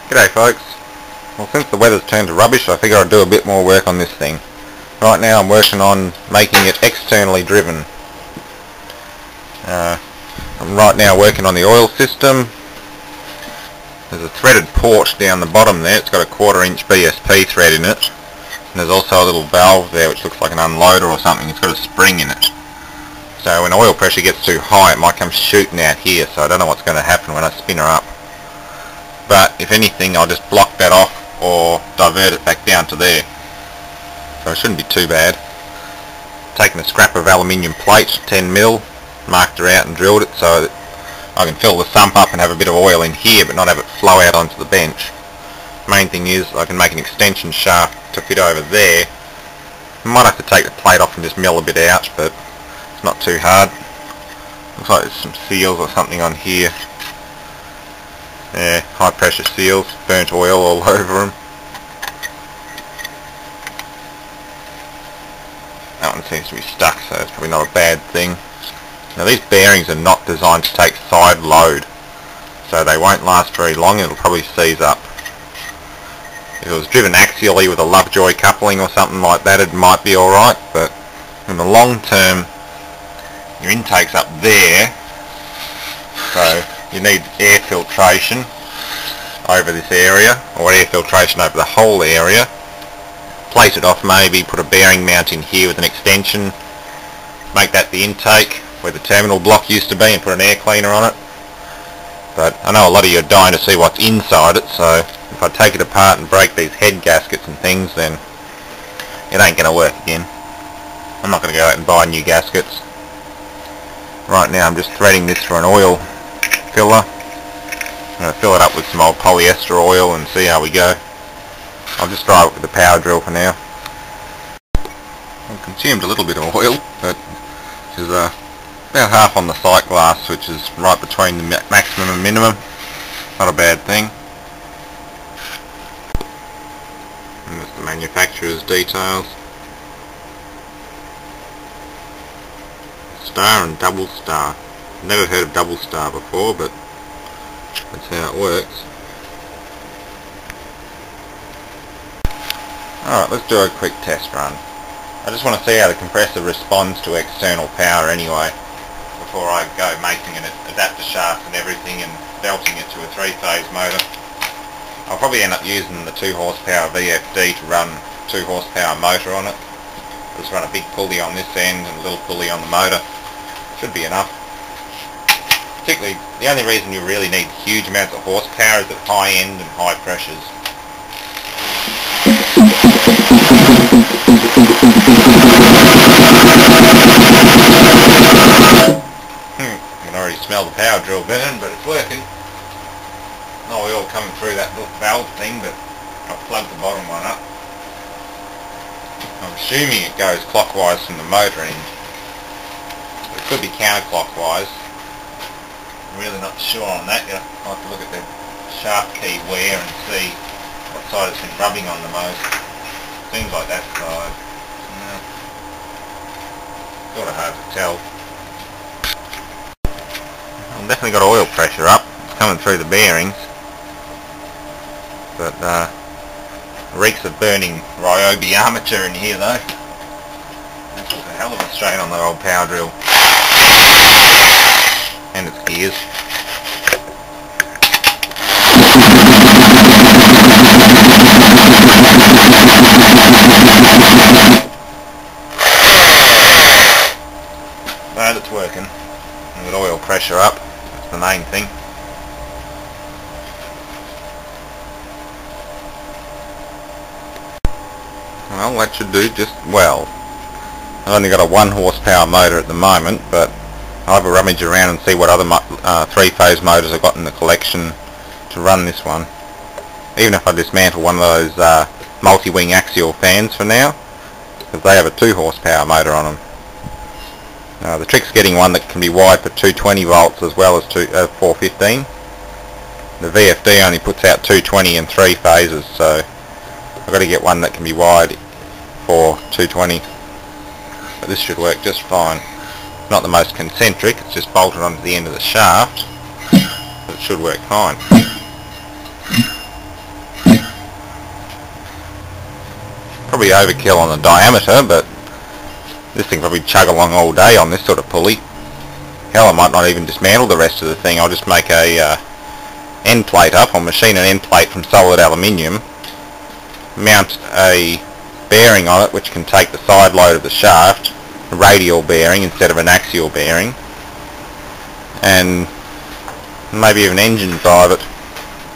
G'day folks. Well, since the weather's turned to rubbish, I figure I'd do a bit more work on this thing. Right now I'm working on making it externally driven. I'm right now working on the oil system. There's a threaded port down the bottom there. It's got a 1/4 inch BSP thread in it. And there's also a little valve there which looks like an unloader or something. It's got a spring in it. So when oil pressure gets too high it might come shooting out here, so I don't know what's going to happen when I spin her up. But if anything I'll just block that off or divert it back down to there. So it shouldn't be too bad. Taken a scrap of aluminium plate, 10mm, marked her out and drilled it so that I can fill the sump up and have a bit of oil in here but not have it flow out onto the bench. Main thing is I can make an extension shaft to fit over there. I might have to take the plate off and just mill a bit out, but it's not too hard. Looks like there's some seals or something on here. Yeah, high pressure seals, burnt oil all over them. That one seems to be stuck, so it's probably not a bad thing. Now these bearings are not designed to take side load, so they won't last very long. It'll probably seize up. If it was driven axially with a Lovejoy coupling or something like that, it might be alright, but in the long term your intake's up there, so you need air filtration over this area, or air filtration over the whole area. Plate it off maybe, put a bearing mount in here with an extension, make that the intake where the terminal block used to be, and put an air cleaner on it. But I know a lot of you are dying to see what's inside it, so if I take it apart and break these head gaskets and things, then it ain't going to work again. I'm not going to go out and buy new gaskets. Right now I'm just threading this for an oil filler. I'm going to fill it up with some old polyester oil and see how we go. I'll just dry it with the power drill for now. I've consumed a little bit of oil, but which is about half on the sight glass, which is right between the maximum and minimum. Not a bad thing. And that's the manufacturer's details. Star and double star. Never heard of double star before, but that's how it works. Alright, let's do a quick test run. I just want to see how the compressor responds to external power anyway, before I go making an adapter shaft and everything and belting it to a 3-phase motor. I'll probably end up using the 2 horsepower VFD to run 2 horsepower motor on it. Just run a big pulley on this end and a little pulley on the motor. Should be enough. Particularly, the only reason you really need huge amounts of horsepower is at high end and high pressures. You can already smell the power drill burn, but it's working. No oil coming through that little valve thing, but I've plugged the bottom one up. I'm assuming it goes clockwise from the motor end. It could be counterclockwise. I'm really not sure on that. You'll have to look at the shaft key wear and see what side it's been rubbing on the most. Seems like that side. Sort of hard to tell. I've definitely got oil pressure up. It's coming through the bearings. But reeks of burning Ryobi armature in here though. That took a hell of a strain on the old power drill. And its gears. But it's working. I've got oil pressure up. That's the main thing. Well, that should do just well. I've only got a 1 horsepower motor at the moment, but I'll have a rummage around and see what other 3-phase motors I've got in the collection to run this one. Even if I dismantle one of those multi-wing axial fans for now, because they have a 2 horsepower motor on them. The trick's getting one that can be wired for 220 volts as well as 415. The VFD only puts out 220 in 3 phases, so I've got to get one that can be wired for 220. But this should work just fine. Not the most concentric, it's just bolted onto the end of the shaft, but it should work fine. probably overkill on the diameter, but this thing probably chug along all day on this sort of pulley. Hell, I might not even dismantle the rest of the thing. I'll just make a end plate up. I'll machine an end plate from solid aluminium, mount a bearing on it which can take the side load of the shaft, a radial bearing instead of an axial bearing, and maybe even engine drive it.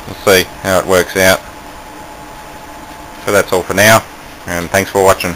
We'll see how it works out. So that's all for now, and thanks for watching.